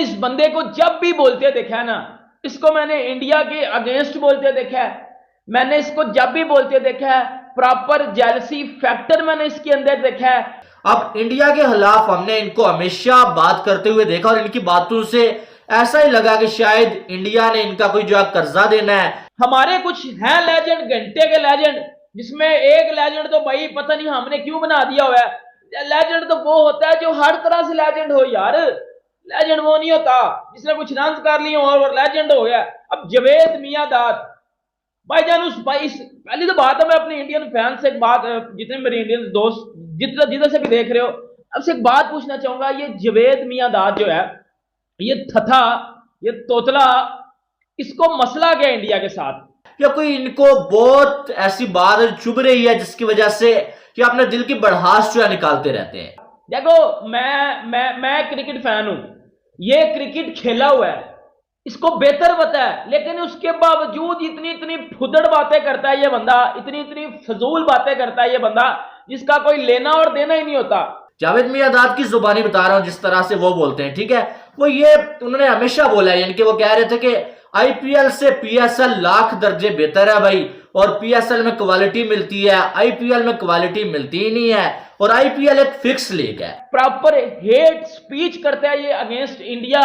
इस बंदे को जब भी बोलते देखा है ना, इसको मैंने इंडिया के अगेंस्ट बोलते देखा है, मैंने इसको जब भी बोलते देखा है, प्रॉपर जेलसी फैक्टर मैंने इसके अंदर देखा है। अब इंडिया के खिलाफ हमने इनको हमेशा बात करते हुए देखा और इनकी बातों से ऐसा ही लगा कि शायद इंडिया ने इनका कोई जो है कर्जा देना है। हमारे कुछ हैं लेजेंड, घंटे के लेजेंड, जिसमें एक लेजेंड तो भाई पता नहीं हमने क्यों बना दिया हुआ है। लेजेंड तो वो होता है जो हर तरह से लेजेंड हो यार, लेजेंड वो नहीं होता जिसने कुछ रन कर लिए और लेजेंड हो गया। अब जावेद मियांदाद भाईजान, उस भाई पहली तो बात है, मैं अपने इंडियन फैन से एक बात, जितने मेरे इंडियन दोस्त जितना जिधर से भी देख रहे हो, अब से एक बात पूछना चाहूंगा, ये जावेद मियांदाद जो है, ये थथा, ये तोतला, इसको मसला क्या है इंडिया के साथ? या कोई इनको बहुत ऐसी बात चुभ रही है जिसकी वजह से ये अपने दिल की बड़हास जो है निकालते रहते हैं। देखो, मैं क्रिकेट फैन हूं, ये क्रिकेट खेला हुआ है, इसको बेहतर पता है, लेकिन उसके बावजूद इतनी इतनी फुदड़ बातें करता है ये बंदा, इतनी इतनी फजूल बातें करता है ये बंदा, जिसका कोई लेना और देना ही नहीं होता। जावेद मियांदाद की जुबानी बता रहा हूं, जिस तरह से वो बोलते हैं, ठीक है, वो ये उन्होंने हमेशा बोला है, यानी कि वो कह रहे थे कि आईपीएल से पीएसएल लाख दर्जे बेहतर है भाई, और पीएसएल में क्वालिटी मिलती है, आईपीएल में क्वालिटी मिलती ही नहीं है, और आईपीएल एक फिक्स लीग है। प्रॉपर हेट स्पीच करता है ये अगेंस्ट इंडिया,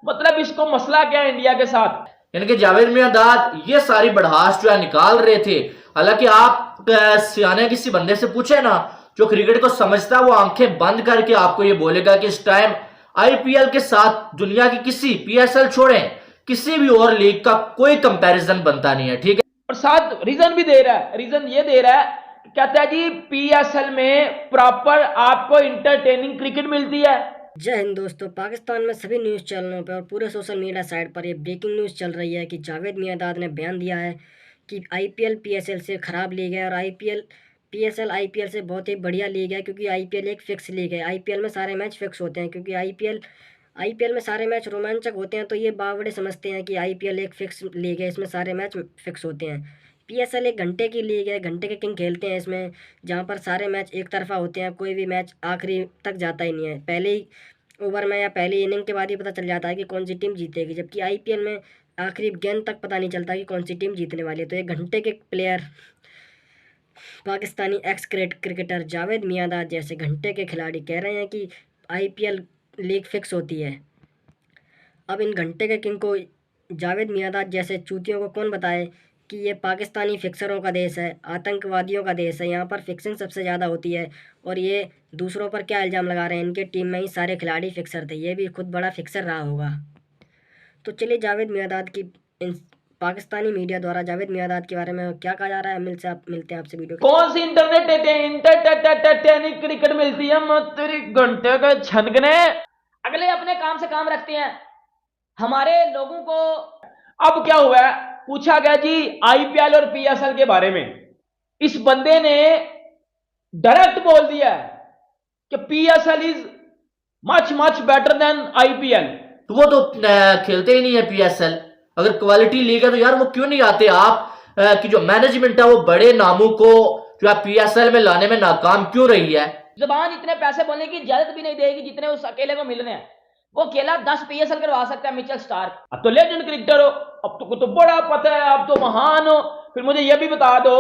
मतलब इसको मसला क्या है इंडिया के साथ? यानी कि जावेद मियांदाद ये सारी बड़हास जो है निकाल रहे थे। हालांकि आप सियाने किसी बंदे से पूछे ना, जो क्रिकेट को समझता है, वो आंखें बंद करके आपको ये बोलेगा कि इस टाइम आईपीएल के साथ दुनिया की किसी, पीएसएल छोड़ें, किसी भी और लीग का कोई कंपैरिजन बनता नहीं है, ठीक है। और साथ रीजन भी दे रहा है, रीजन ये दे रहा है, कहता है जी पीएसएल में प्रॉपर आपको इंटरटेनिंग क्रिकेट मिलती है। जय हिंद दोस्तों। पाकिस्तान में सभी न्यूज़ चैनलों पर और पूरे सोशल मीडिया साइट पर ये ब्रेकिंग न्यूज़ चल रही है कि जावेद मियांदाद ने बयान दिया है कि आईपीएल पीएसएल से ख़राब लीग है, और आईपीएल पीएसएल आईपीएल से बहुत ही बढ़िया लीग है, क्योंकि आईपीएल एक फिक्स लीग है। आईपीएल में सारे मैच फिक्स होते हैं, क्योंकि आईपीएल में सारे मैच रोमांचक होते हैं, तो ये बावड़े समझते हैं कि आईपीएल एक फिक्स लीग है, इसमें सारे मैच फिक्स होते हैं। पीएसएल एक घंटे की लीग है, घंटे के किंग खेलते हैं इसमें, जहाँ पर सारे मैच एक तरफा होते हैं, कोई भी मैच आखिरी तक जाता ही नहीं है। पहले ही ओवर में या पहली इनिंग के बाद ही पता चल जाता है कि कौन सी टीम जीतेगी, जबकि आईपीएल में आखिरी गेंद तक पता नहीं चलता कि कौन सी टीम जीतने वाली है। तो एक घंटे के player, Pakistani x cricketer Javed Miandad जैसे घंटे के खिलाड़ी कह रहे हैं कि आईपीएल लीग फिक्स होती है। अब इन घंटे के किंग को, जावेद मियांदाद जैसे चूतियों को कौन बताए कि ये पाकिस्तानी फिक्सरों का देश है, आतंकवादियों का देश है, यहाँ पर फिक्सिंग सबसे ज़्यादा होती है। और ये दूसरों पर क्या इल्ज़ाम लगा रहे हैं, इनके टीम में ही सारे खिलाड़ी फिक्सर थे, ये भी खुद बड़ा फिक्सर रहा होगा। तो चलिए जावेद मियांदाद की पाकिस्तानी मीडिया द्वारा जावेद मियांदाद के बारे में क्या कहा जा रहा है, मिलते हैं आपसे वीडियो। कौन सी इंटरटेनिंग क्रिकेट मिलती है तेरी घंटे के छनकने? अगले अपने काम से काम रखते हैं, हमारे लोगों को। अब क्या हुआ है, पूछा गया जी आईपीएल और पीएसएल के बारे में, इस बंदे ने डायरेक्ट बोल दिया कि PSL is much much better than IPL. तो वो तो खेलते ही नहीं है पीएसएल। अगर क्वालिटी लीग है तो यार वो क्यों नहीं आते आप, कि जो मैनेजमेंट है वो बड़े नामों को जो है पीएसएल में लाने में नाकाम क्यों रही है? जबान इतने पैसे बोलने की इजाजत भी नहीं देगी जितने उस अकेले को मिलने हैं। वो अकेला 10 पीएसएल करवा सकता है, मिचेल स्टार्क। अब तो लेजेंड क्रिकेटर हो, अब तो बड़ा पता है, अब तो महान हो। फिर मुझे यह भी बता दो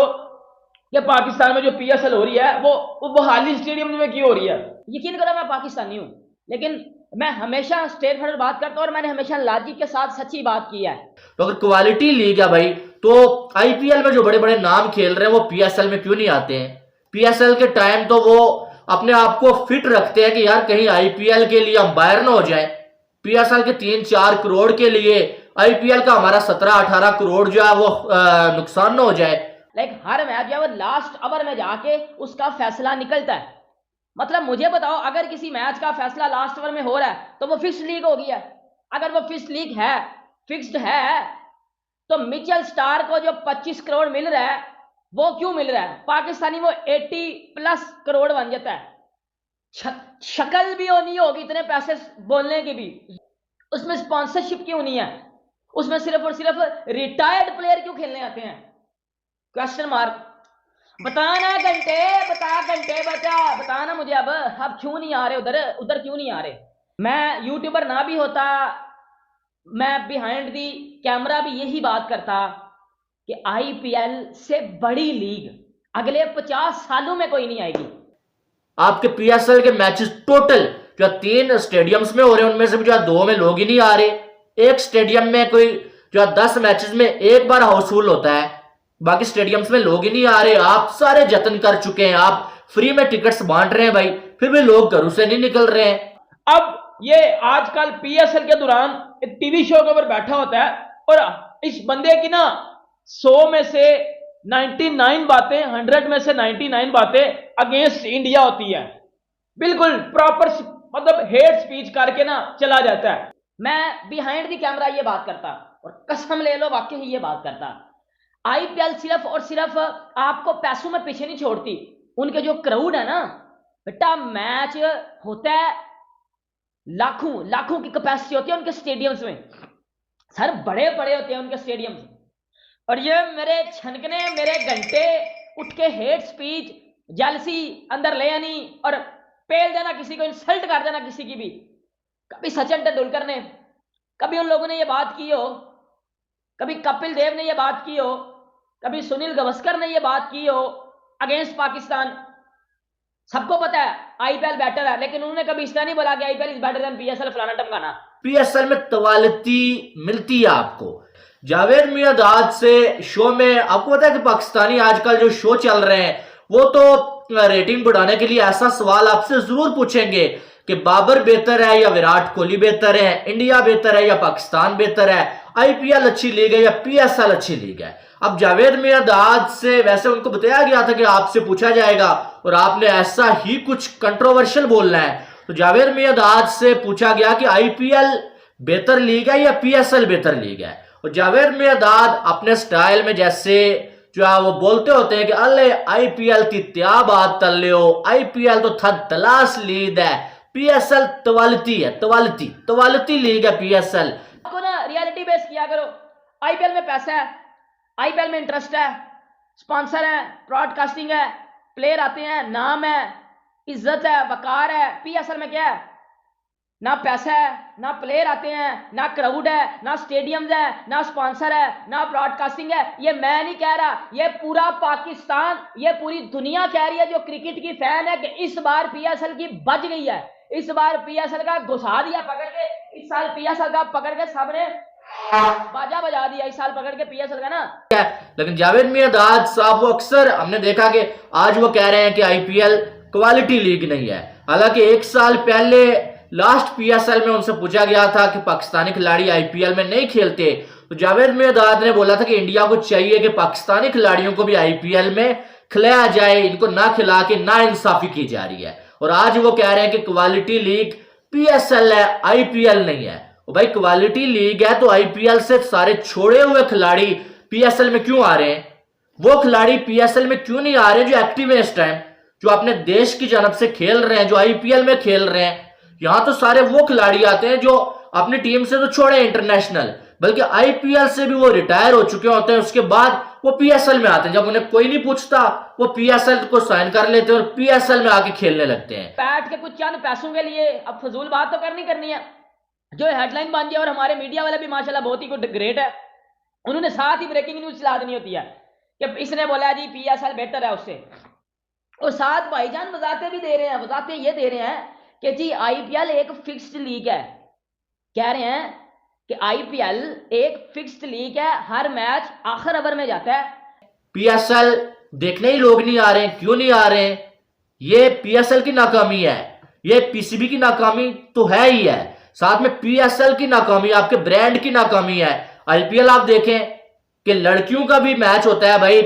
कि पाकिस्तान में जो पीएसएल हो रही है वो हाली स्टेडियम में क्यों हो रही है? यकीन करो मैं पाकिस्तानी हूं, लेकिन मैं हमेशा स्ट्रेट फॉरवर्ड बात करता हूं, और मैंने हमेशा लॉजिक के साथ सच्ची बात की है। तो अगर क्वालिटी लीग है भाई, तो आईपीएल में जो बड़े बड़े नाम खेल रहे हैं वो पीएसएल में क्यों नहीं आते हैं? पीएसएल के टाइम तो वो अपने आप को फिट रखते हैं कि यार कहीं आईपीएल के लिए अंपायर ना हो जाए। पीएसएल के 3-4 करोड़ के लिए आईपीएल का हमारा 17-18 करोड़ जो है वो नुकसान ना हो जाए। लाइक हर मैच जो है लास्ट ओवर में जाके उसका फैसला निकलता है। मतलब मुझे बताओ, अगर किसी मैच का फैसला लास्ट ओवर में हो रहा है तो वो फिक्स्ड लीग होगी है। अगर वो फिक्स्ड लीग है, फिक्स्ड है, तो मिचेल स्टार को जो 25 करोड़ मिल रहा है वो क्यों मिल रहा है? पाकिस्तानी वो 80+ करोड़ बन जाता है। शक्ल भी नहीं होगी इतने पैसे बोलने की भी। उसमें स्पॉन्सरशिप क्यों नहीं है? उसमें सिर्फ और सिर्फ रिटायर्ड प्लेयर क्यों खेलने आते हैं? Question mark. बताना घंटे, बता घंटे, बता बताना मुझे अब क्यों नहीं आ रहे उधर क्यों नहीं आ रहे? मैं यूट्यूबर ना भी होता, मैं बिहाइंड दी कैमरा भी यही बात करता कि आईपीएल से बड़ी लीग अगले 50 सालों में कोई नहीं आएगी। आपके पीएसएल के मैचेस टोटल जो 3 स्टेडियम्स में हो रहे हैं उनमें से जो 2 में लोग ही नहीं आ रहे। एक स्टेडियम में कोई जो 10 मैचेस में एक बार हाउसफुल होता है, बाकी स्टेडियम्स में लोग ही नहीं आ रहे। आप सारे जतन कर चुके हैं, आप फ्री में टिकट्स बांट रहे हैं भाई, फिर भी लोग घरों से नहीं निकल रहे हैं। अब ये आजकल पीएसएल के दौरान एक टीवी शो के ऊपर बैठा होता है और इस बंदे की ना 100 में से 99 बातें, 100 में से 99 बातें अगेंस्ट इंडिया होती है। बिल्कुल प्रॉपर मतलब हेट स्पीच करके ना चला जाता है। मैं बिहाइंड दी कैमरा ये बात करता और कसम ले लो वाकई ही ये बात करता। आईपीएल सिर्फ और सिर्फ आपको पैसों में पीछे नहीं छोड़ती, उनके जो क्राउड है ना बेटा, मैच होता है लाखों लाखों की कैपेसिटी होती है उनके स्टेडियम्स में, सर बड़े बड़े होते हैं उनके स्टेडियम्स। और ये मेरे छनकने, मेरे घंटे उठ के हेट स्पीच, जेलसी अंदर ले आनी और पेल देना, किसी को इंसल्ट कर देना किसी की भी। कभी सचिन तेंदुलकर ने, कभी उन लोगों ने ये बात की हो, कभी कपिल देव ने ये बात की हो, कभी सुनील गावस्कर ने ये बात की हो अगेंस्ट पाकिस्तान। सबको पता है आईपीएल बेटर है, लेकिन उन्होंने कभी इस तरह नहीं बोला कि IPL is better than PSL फलाना टमकाना। पीएसएल में तवालती मिलती है आपको। जावेद मियांदाद से शो में आपको पता है कि पाकिस्तानी आजकल जो शो चल रहे हैं वो तो रेटिंग बढ़ाने के लिए ऐसा सवाल आपसे जरूर पूछेंगे कि बाबर बेहतर है या विराट कोहली बेहतर है, इंडिया बेहतर है या पाकिस्तान बेहतर है, आईपीएल अच्छी लीग है या पीएसएल अच्छी लीग है। अब जावेद मियांदाद से वैसे उनको बताया गया था कि आपसे पूछा जाएगा और आपने ऐसा ही कुछ कंट्रोवर्शियल बोलना है, तो जावेद मियांदाद से पूछा गया कि आईपीएल बेहतर लीग है या पीएसएल बेहतर लीग है। और जावेद मियांदाद अपने स्टाइल में जैसे जो है वो बोलते होते हैं कि अल्ले आईपीएल ती त्या बात तल्ले हो, आईपीएल तो थद तलाश लीग है, पीएसएल तवालती है, तवालती लीग है पीएसएल। आपको ना रियलिटी बेस किया करो। आईपीएल में पैसा है, आईपीएल में इंटरेस्ट है, स्पॉन्सर है, ब्रॉडकास्टिंग है, प्लेयर आते हैं, नाम है, इज्जत है, वकार है। पीएसएल में क्या है? ना पैसा है, ना प्लेयर आते हैं, ना क्राउड है, ना स्टेडियम्स है, ना स्पॉन्सर है, ना ब्रॉडकास्टिंग है। ये मैं नहीं कह रहा, ये पूरा पाकिस्तान, ये पूरी दुनिया कह रही है जो क्रिकेट की फैन है कि इस बार पीएसएल की बच गई है। इस बार पीएसएल का घुसा दिया पकड़ के, इस साल पीएसएल का पकड़ के सबने बाजा बजा दिया इस साल पकड़ के पीएसएल का ना। लेकिन जावेद मियांदाद साहब वो अक्सर हमने देखा कि आज वो कह रहे हैं कि आईपीएल क्वालिटी लीग नहीं है। हालांकि 1 साल पहले लास्ट पीएसएल में उनसे पूछा गया था कि पाकिस्तानी खिलाड़ी आईपीएल में नहीं खेलते, तो जावेद मियांदाद ने बोला था कि इंडिया को चाहिए कि पाकिस्तानी खिलाड़ियों को भी आईपीएल में खिलाया जाए, इनको ना खिला के ना इंसाफी की जा रही है। और आज वो कह रहे हैं कि क्वालिटी लीग पीएसएल है, आईपीएल नहीं है। भाई क्वालिटी लीग है तो आईपीएल से सारे छोड़े हुए खिलाड़ी पीएसएल में क्यों आ रहे हैं? वो खिलाड़ी पीएसएल में क्यों नहीं आ रहे जो एक्टिव है इस टाइम, जो अपने देश की जानब से खेल रहे हैं, जो आईपीएल में खेल रहे हैं? यहां तो सारे वो खिलाड़ी आते हैं जो अपनी टीम से तो छोड़े इंटरनेशनल, बल्कि आईपीएल से भी वो रिटायर हो चुके होते हैं, उसके बाद वो पीएसएल में आते हैं। जब उन्हें कोई नहीं पूछता वो पीएसएल को साइन कर लेते हैं और पीएसएल में आके खेलने लगते हैं बैठ के कुछ चंद पैसों के लिए। अब फजूल बात तो करनी है जो हेडलाइन बन जाए। और हमारे मीडिया वाले भी माशाल्लाह बहुत ही गुड ग्रेट है, उन्होंने साथ ही ब्रेकिंग न्यूज चला देनी होती है कि इसने बोला जी पीएसएल बेहतर है उससे, और साथ भाईजान वजाते भी दे रहे हैं। वजाते ये दे रहे हैं कि जी आईपीएल एक फिक्स्ड लीग है, कह रहे हैं कि आईपीएल एक फिक्स्ड लीग है, हर मैच आखिर ओवर में जाता है। पीएसएल देखने ही लोग नहीं आ रहे हैं, क्यों नहीं आ रहे हैं? ये पीएसएल की नाकामी है, ये पीसीबी की नाकामी तो है ही है, साथ में पीएसएल की नाकामी, आपके ब्रांड की नाकामी है। आईपीएल आप देखें कि लड़कियों का भी मैच होता है भाई,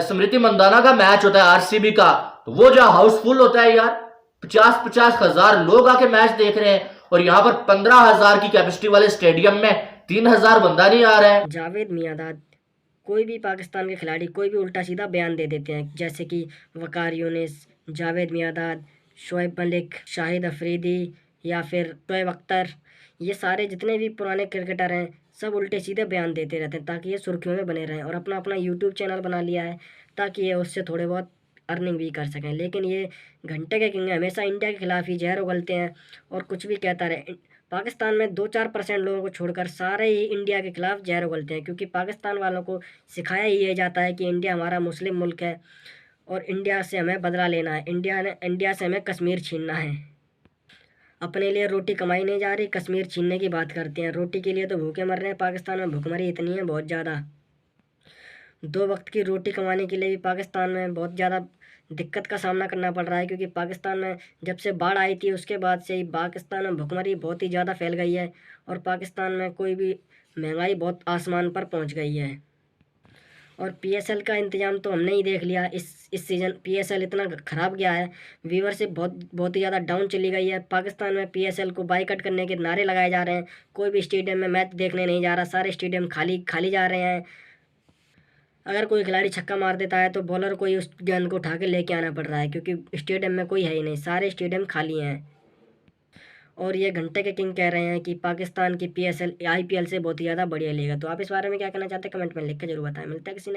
स्मृति मंदाना का मैच होता है आरसीबी का, तो वो जो हाउसफुल होता है यार, 50-50 हजार लोग आके मैच देख रहे हैं। और यहाँ पर 15,000 की कैपेसिटी वाले स्टेडियम में 3,000 बंदा नहीं आ रहा है। जावेद मियांदाद कोई भी पाकिस्तान के खिलाड़ी कोई भी उल्टा सीधा बयान दे देते हैं, जैसे कि वकार यूनिस, जावेद मियांदाद, शोएब मलिक, शाहिद अफरीदी या फिर शोएब अख्तर, ये सारे जितने भी पुराने क्रिकेटर हैं सब उल्टे सीधे बयान देते रहते हैं ताकि ये सुर्खियों में बने रहें। और अपना अपना यूट्यूब चैनल बना लिया है ताकि ये उससे थोड़े बहुत अर्निंग भी कर सकें। लेकिन ये घंटे के किंग हमेशा इंडिया के खिलाफ ही जहर उगलते हैं और कुछ भी कहता रहे। पाकिस्तान में 2-4% लोगों को छोड़कर सारे ही इंडिया के खिलाफ जहर उगलते हैं, क्योंकि पाकिस्तान वालों को सिखाया ही ये जाता है कि इंडिया हमारा मुस्लिम मुल्क है और इंडिया से हमें बदला लेना है, इंडिया से हमें कश्मीर छीनना है। अपने लिए रोटी कमाई नहीं जा रही, कश्मीर छीनने की बात करते हैं। रोटी के लिए तो भूखे मर रहे हैं। पाकिस्तान में भूखमरी इतनी है बहुत ज़्यादा, 2 वक्त की रोटी कमाने के लिए भी पाकिस्तान में बहुत ज़्यादा दिक्कत का सामना करना पड़ रहा है, क्योंकि पाकिस्तान में जब से बाढ़ आई थी उसके बाद से ही पाकिस्तान में भुखमरी बहुत ही ज़्यादा फैल गई है और पाकिस्तान में कोई भी महंगाई बहुत आसमान पर पहुंच गई है। और पीएसएल का इंतज़ाम तो हमने ही देख लिया, इस सीज़न पीएसएल इतना ख़राब गया है, व्यूवरशिप बहुत ही ज़्यादा डाउन चली गई है। पाकिस्तान में पीएसएल को बाइकआउट करने के नारे लगाए जा रहे हैं, कोई भी स्टेडियम में मैच देखने नहीं जा रहा, सारे स्टेडियम खाली खाली जा रहे हैं। अगर कोई खिलाड़ी छक्का मार देता है तो बॉलर को ही उस गेंद को उठा के लेके आना पड़ रहा है, क्योंकि स्टेडियम में कोई है ही नहीं, सारे स्टेडियम खाली हैं। और ये घंटे के किंग कह रहे हैं कि पाकिस्तान की पीएसएल आईपीएल से बहुत ही ज़्यादा बढ़िया लीग है। तो आप इस बारे में क्या कहना चाहते हैं, कमेंट में लिख के जरूर बताएं। मिलता है किसी